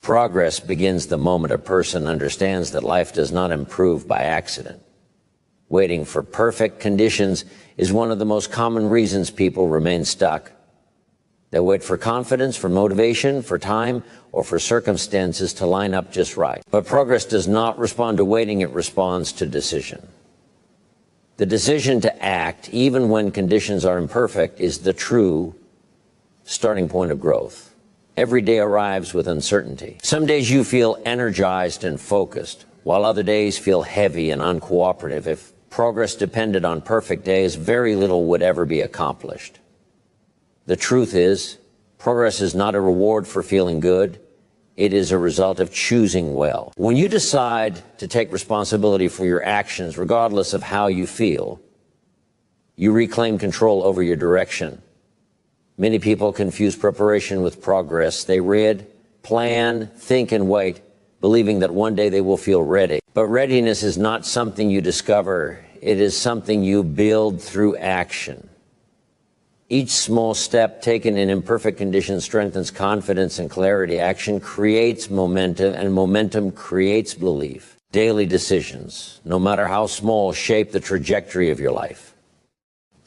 Progress begins the moment a person understands that life does not improve by accident. Waiting for perfect conditions is one of the most common reasons people remain stuck. They wait for confidence, for motivation, for time, or for circumstances to line up just right. But progress does not respond to waiting, it responds to decision. The decision to act, even when conditions are imperfect, is the true starting point of growth. Every day arrives with uncertainty. Some days you feel energized and focused, while other days feel heavy and uncooperative. If progress depended on perfect days, very little would ever be accomplished. The truth is, progress is not a reward for feeling good. It is a result of choosing well. When you decide to take responsibility for your actions, regardless of how you feel, you reclaim control over your direction. Many people confuse preparation with progress. They read, plan, think, and wait, believing that one day they will feel ready. But readiness is not something you discover. It is something you build through action. Each small step taken in imperfect conditions strengthens confidence and clarity. Action creates momentum, and momentum creates belief. Daily decisions, no matter how small, shape the trajectory of your life.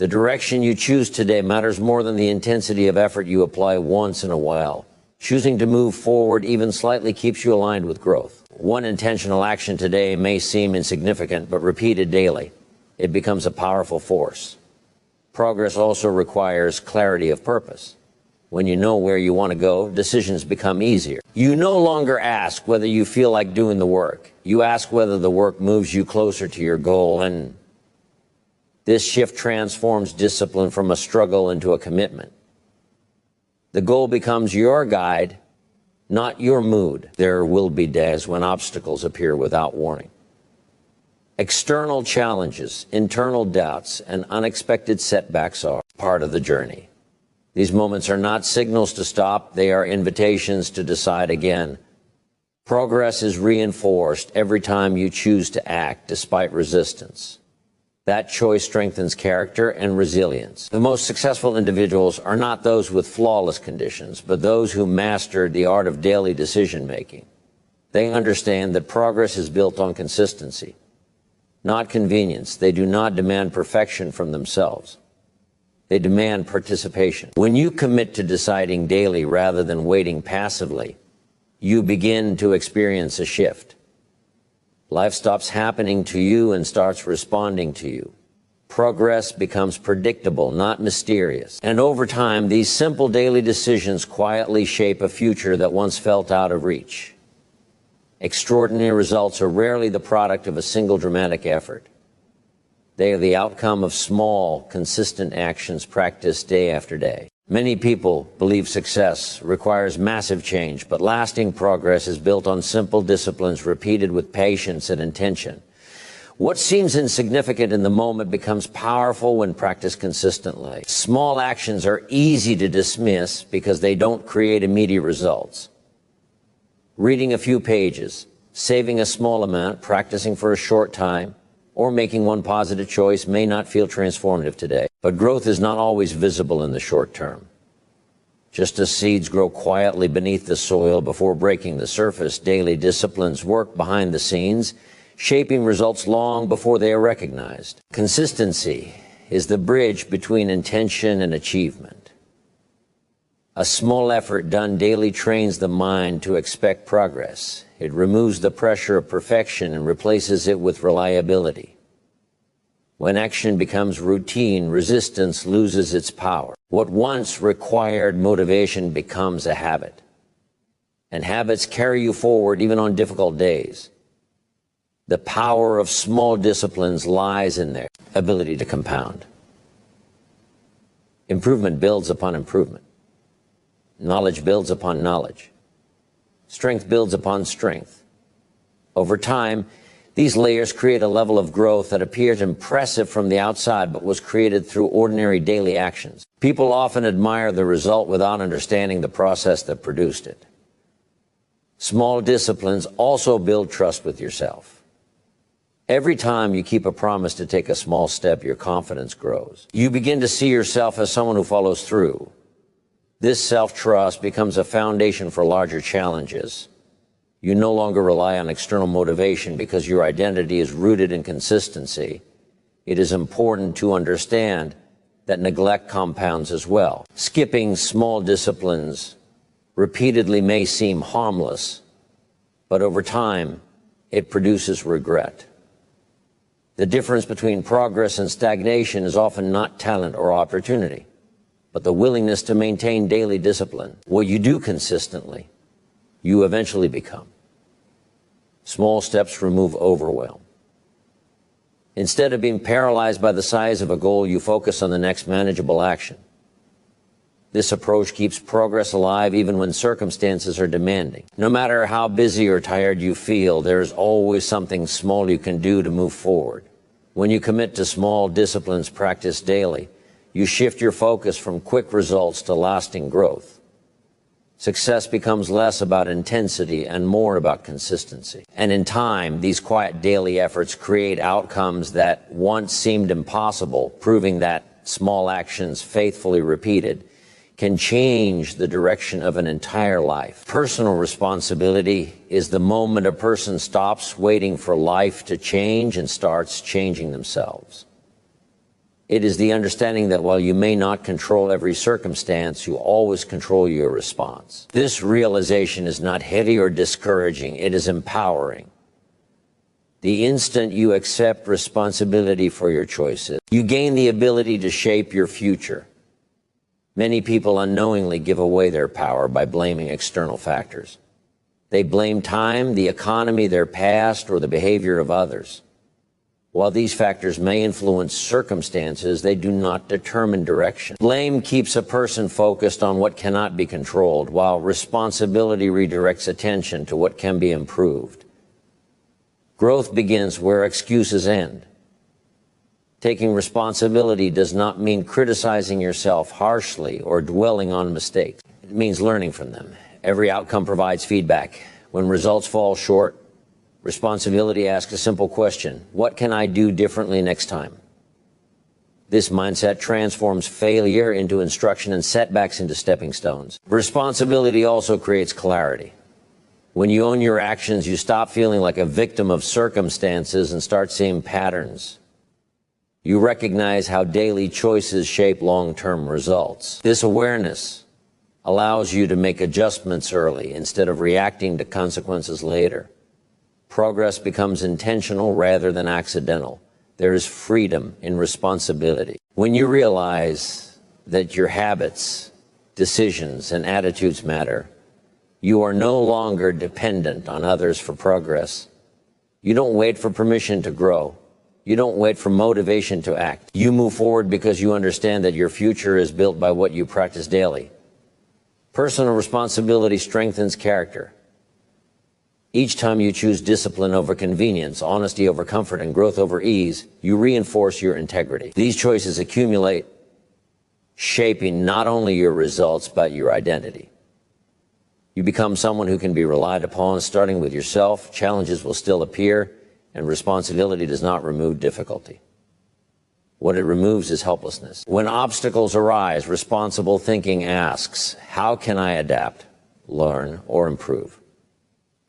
The direction you choose today matters more than the intensity of effort you apply once in a while. Choosing to move forward even slightly keeps you aligned with growth. One intentional action today may seem insignificant, but repeated daily, it becomes a powerful force. Progress also requires clarity of purpose. When you know where you want to go, decisions become easier. You no longer ask whether you feel like doing the work. You ask whether the work moves you closer to your goal, and this shift transforms discipline from a struggle into a commitment. The goal becomes your guide, not your mood. There will be days when obstacles appear without warning. External challenges, internal doubts, and unexpected setbacks are part of the journey. These moments are not signals to stop, they are invitations to decide again. Progress is reinforced every time you choose to act despite resistance. That choice strengthens character and resilience. The most successful individuals are not those with flawless conditions, but those who mastered the art of daily decision-making. They understand that progress is built on consistency, not convenience. They do not demand perfection from themselves. They demand participation. When you commit to deciding daily rather than waiting passively, you begin to experience a shift. Life stops happening to you and starts responding to you. Progress becomes predictable, not mysterious. And over time, these simple daily decisions quietly shape a future that once felt out of reach. Extraordinary results are rarely the product of a single dramatic effort. They are the outcome of small, consistent actions practiced day after day. Many people believe success requires massive change, but lasting progress is built on simple disciplines repeated with patience and intention. What seems insignificant in the moment becomes powerful when practiced consistently. Small actions are easy to dismiss because they don't create immediate results. Reading a few pages, saving a small amount, practicing for a short time, or making one positive choice may not feel transformative today. But growth is not always visible in the short term. Just as seeds grow quietly beneath the soil before breaking the surface, daily disciplines work behind the scenes, shaping results long before they are recognized. Consistency is the bridge between intention and achievement. A small effort done daily trains the mind to expect progress. It removes the pressure of perfection and replaces it with reliability. When action becomes routine, resistance loses its power. What once required motivation becomes a habit. And habits carry you forward even on difficult days. The power of small disciplines lies in their ability to compound. Improvement builds upon improvement. Knowledge builds upon knowledge. Strength builds upon strength. Over time, these layers create a level of growth that appears impressive from the outside but was created through ordinary daily actions. People often admire the result without understanding the process that produced it. Small disciplines also build trust with yourself. Every time you keep a promise to take a small step, your confidence grows. You begin to see yourself as someone who follows through. This self-trust becomes a foundation for larger challenges. You no longer rely on external motivation because your identity is rooted in consistency. It is important to understand that neglect compounds as well. Skipping small disciplines repeatedly may seem harmless, but over time, it produces regret. The difference between progress and stagnation is often not talent or opportunity, but the willingness to maintain daily discipline. What you do consistently, you eventually become. Small steps remove overwhelm. Instead of being paralyzed by the size of a goal, you focus on the next manageable action. This approach keeps progress alive even when circumstances are demanding. No matter how busy or tired you feel, there is always something small you can do to move forward. When you commit to small disciplines practiced daily, you shift your focus from quick results to lasting growth. Success becomes less about intensity and more about consistency. And in time, these quiet daily efforts create outcomes that once seemed impossible, proving that small actions faithfully repeated can change the direction of an entire life. Personal responsibility is the moment a person stops waiting for life to change and starts changing themselves. It is the understanding that while you may not control every circumstance, you always control your response. This realization is not heavy or discouraging, it is empowering. The instant you accept responsibility for your choices, you gain the ability to shape your future. Many people unknowingly give away their power by blaming external factors. They blame time, the economy, their past, or the behavior of others. While these factors may influence circumstances, they do not determine direction. Blame keeps a person focused on what cannot be controlled, while responsibility redirects attention to what can be improved. Growth begins where excuses end. Taking responsibility does not mean criticizing yourself harshly or dwelling on mistakes. It means learning from them. Every outcome provides feedback. When results fall short, responsibility asks a simple question: what can I do differently next time? This mindset transforms failure into instruction and setbacks into stepping stones. Responsibility also creates clarity. When you own your actions, you stop feeling like a victim of circumstances and start seeing patterns. You recognize how daily choices shape long-term results. This awareness allows you to make adjustments early instead of reacting to consequences later. Progress becomes intentional rather than accidental. There is freedom in responsibility. When you realize that your habits, decisions, and attitudes matter, you are no longer dependent on others for progress. You don't wait for permission to grow. You don't wait for motivation to act. You move forward because you understand that your future is built by what you practice daily. Personal responsibility strengthens character. Each time you choose discipline over convenience, honesty over comfort, and growth over ease, you reinforce your integrity. These choices accumulate, shaping not only your results, but your identity. You become someone who can be relied upon. Starting with yourself, challenges will still appear, and responsibility does not remove difficulty. What it removes is helplessness. When obstacles arise, responsible thinking asks, how can I adapt, learn, or improve?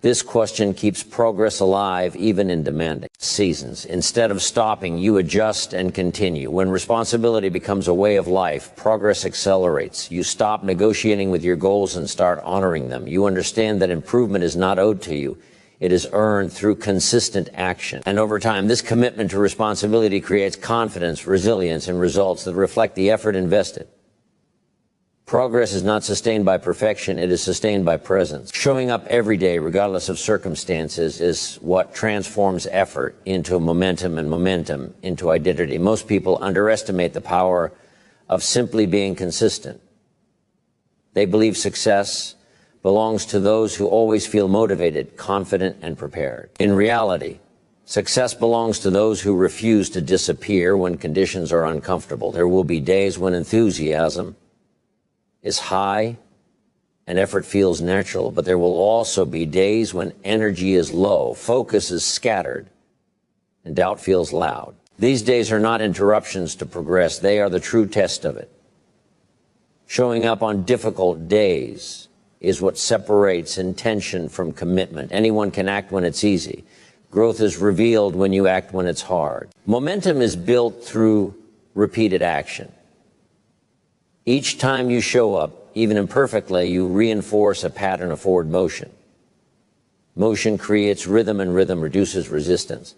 This question keeps progress alive even in demanding seasons. Instead of stopping, you adjust and continue. When responsibility becomes a way of life, progress accelerates. You stop negotiating with your goals and start honoring them. You understand that improvement is not owed to you. It is earned through consistent action. And over time, this commitment to responsibility creates confidence, resilience, and results that reflect the effort invested. Progress is not sustained by perfection, it is sustained by presence. Showing up every day, regardless of circumstances, is what transforms effort into momentum and momentum into identity. Most people underestimate the power of simply being consistent. They believe success belongs to those who always feel motivated, confident, and prepared. In reality, success belongs to those who refuse to disappear when conditions are uncomfortable. There will be days when enthusiasm is high and effort feels natural, but there will also be days when energy is low, focus is scattered, and doubt feels loud. These days are not interruptions to progress, they are the true test of it. Showing up on difficult days is what separates intention from commitment. Anyone can act when it's easy. Growth is revealed when you act when it's hard. Momentum is built through repeated action. Each time you show up, even imperfectly, you reinforce a pattern of forward motion. Motion creates rhythm, and rhythm reduces resistance.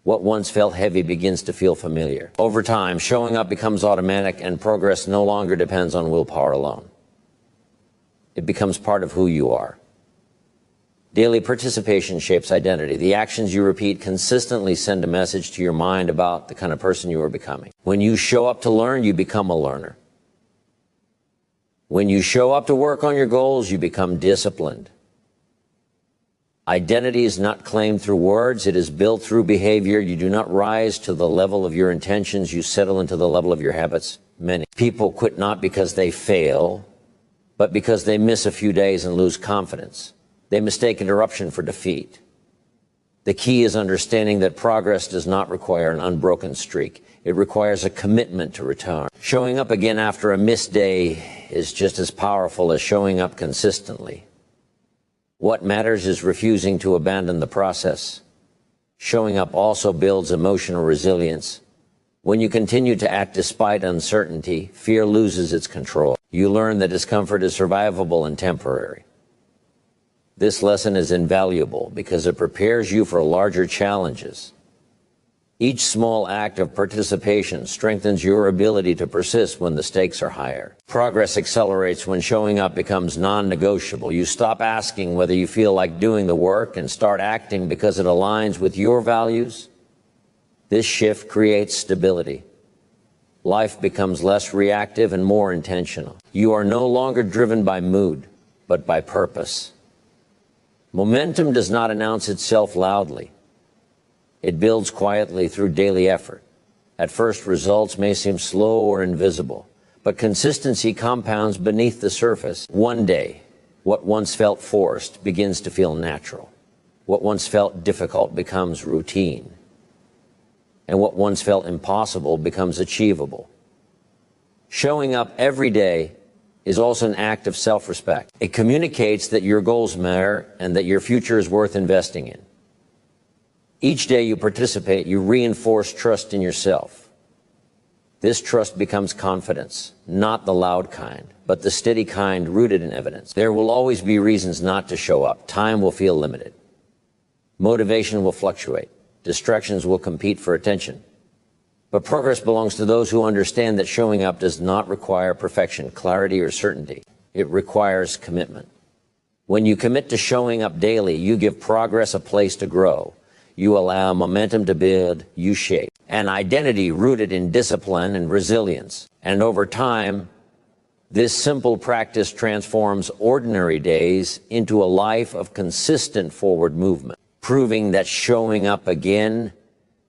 What once felt heavy begins to feel familiar. Over time, showing up becomes automatic, and progress no longer depends on willpower alone. It becomes part of who you are. Daily participation shapes identity. The actions you repeat consistently send a message to your mind about the kind of person you are becoming. When you show up to learn, you become a learner. When you show up to work on your goals, you become disciplined. Identity is not claimed through words, it is built through behavior. You do not rise to the level of your intentions, you settle into the level of your habits. Many people quit not because they fail, but because they miss a few days and lose confidence. They mistake interruption for defeat. The key is understanding that progress does not require an unbroken streak. It requires a commitment to return. Showing up again after a missed day is just as powerful as showing up consistently. What matters is refusing to abandon the process. Showing up also builds emotional resilience. When you continue to act despite uncertainty, fear loses its control. You learn that discomfort is survivable and temporary. This lesson is invaluable because it prepares you for larger challenges. Each small act of participation strengthens your ability to persist when the stakes are higher. Progress accelerates when showing up becomes non-negotiable. You stop asking whether you feel like doing the work and start acting because it aligns with your values. This shift creates stability. Life becomes less reactive and more intentional. You are no longer driven by mood, but by purpose. Momentum does not announce itself loudly. It builds quietly through daily effort. At first, results may seem slow or invisible, but consistency compounds beneath the surface. One day, what once felt forced begins to feel natural. What once felt difficult becomes routine. And what once felt impossible becomes achievable. Showing up every day is also an act of self-respect. It communicates that your goals matter and that your future is worth investing in. Each day you participate, you reinforce trust in yourself. This trust becomes confidence, not the loud kind, but the steady kind rooted in evidence. There will always be reasons not to show up. Time will feel limited. Motivation will fluctuate. Distractions will compete for attention. But progress belongs to those who understand that showing up does not require perfection, clarity, or certainty. It requires commitment. When you commit to showing up daily, you give progress a place to grow. You allow momentum to build, you shape an identity rooted in discipline and resilience. And over time, this simple practice transforms ordinary days into a life of consistent forward movement, proving that showing up again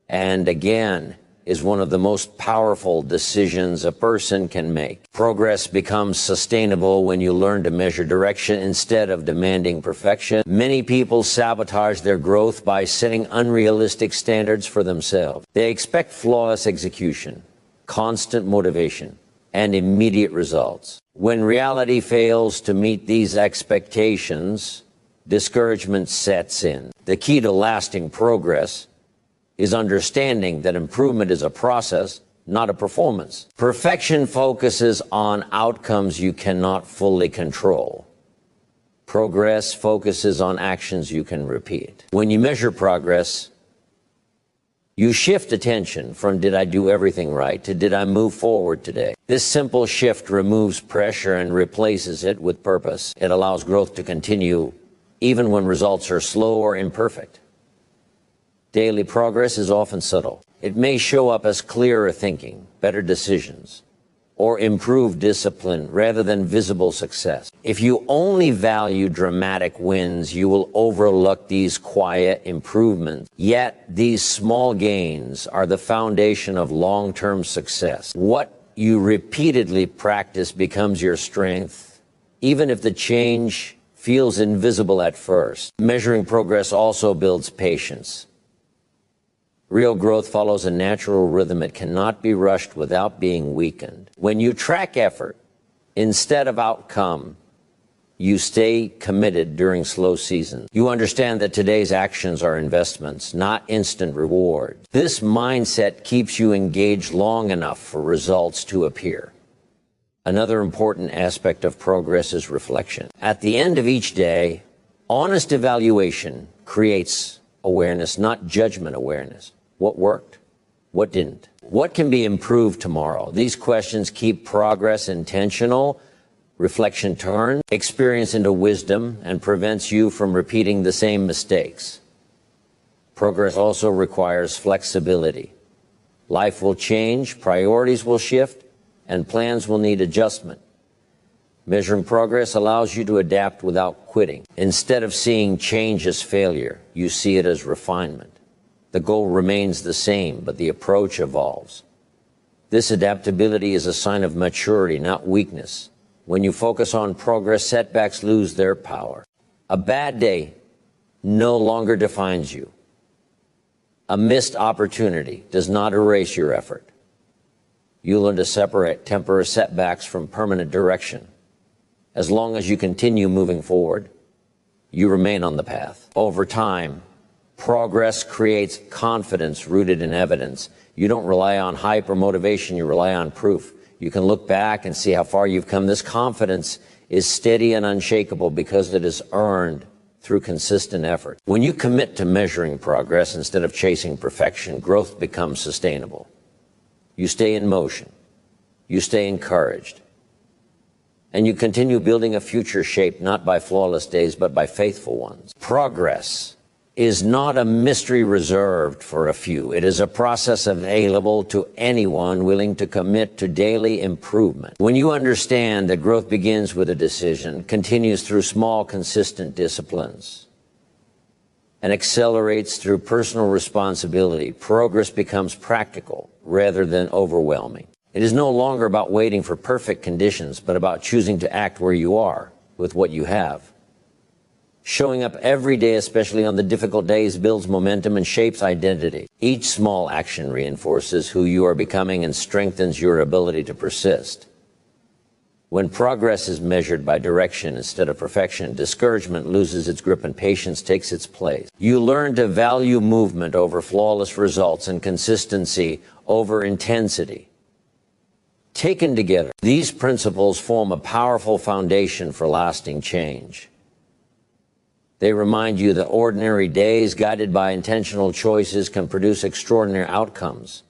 and again is one of the most powerful decisions a person can make. Progress becomes sustainable when you learn to measure direction instead of demanding perfection. Many people sabotage their growth by setting unrealistic standards for themselves. They expect flawless execution, constant motivation, and immediate results. When reality fails to meet these expectations, discouragement sets in. The key to lasting progress is understanding that improvement is a process, not a performance. Perfection focuses on outcomes you cannot fully control. Progress focuses on actions you can repeat. When you measure progress, you shift attention from did I do everything right to did I move forward today. This simple shift removes pressure and replaces it with purpose. It allows growth to continue even when results are slow or imperfect. Daily progress is often subtle. It may show up as clearer thinking, better decisions, or improved discipline rather than visible success. If you only value dramatic wins, you will overlook these quiet improvements. Yet these small gains are the foundation of long-term success. What you repeatedly practice becomes your strength, even if the change feels invisible at first. Measuring progress also builds patience. Real growth follows a natural rhythm. It cannot be rushed without being weakened. When you track effort instead of outcome, You stay committed during slow seasons. You understand that today's actions are investments, not instant rewards. This mindset keeps you engaged long enough for results to appear. Another important aspect of progress is reflection. At the end of each day, honest evaluation creates awareness, not judgment awareness. What worked? What didn't? What can be improved tomorrow? These questions keep progress intentional. Reflection turns experience into wisdom and prevents you from repeating the same mistakes. Progress also requires flexibility. Life will change, priorities will shift, and plans will need adjustment. Measuring progress allows you to adapt without quitting. Instead of seeing change as failure, you see it as refinement. The goal remains the same, but the approach evolves. This adaptability is a sign of maturity, not weakness. When you focus on progress, setbacks lose their power. A bad day no longer defines you. A missed opportunity does not erase your effort. You learn to separate temporary setbacks from permanent direction. As long as you continue moving forward, you remain on the path. Over time, progress creates confidence rooted in evidence. You don't rely on hype or motivation, you rely on proof. You can look back and see how far you've come. This confidence is steady and unshakable because it is earned through consistent effort. When you commit to measuring progress instead of chasing perfection, growth becomes sustainable. You stay in motion. You stay encouraged. And you continue building a future shaped not by flawless days, but by faithful ones. Progress is not a mystery reserved for a few. It is a process available to anyone willing to commit to daily improvement. When you understand that growth begins with a decision, continues through small, consistent disciplines, and accelerates through personal responsibility, progress becomes practical rather than overwhelming. It is no longer about waiting for perfect conditions, but about choosing to act where you are with what you have. Showing up every day, especially on the difficult days, builds momentum and shapes identity. Each small action reinforces who you are becoming and strengthens your ability to persist. When progress is measured by direction instead of perfection, discouragement loses its grip and patience takes its place. You learn to value movement over flawless results and consistency over intensity. Taken together, these principles form a powerful foundation for lasting change. They remind you that ordinary days guided by intentional choices can produce extraordinary outcomes.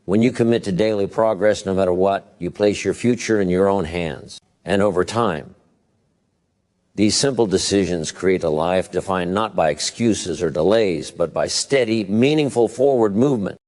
When you commit to daily progress, no matter what, you place your future in your own hands. And over time, these simple decisions create a life defined not by excuses or delays, but by steady, meaningful forward movement.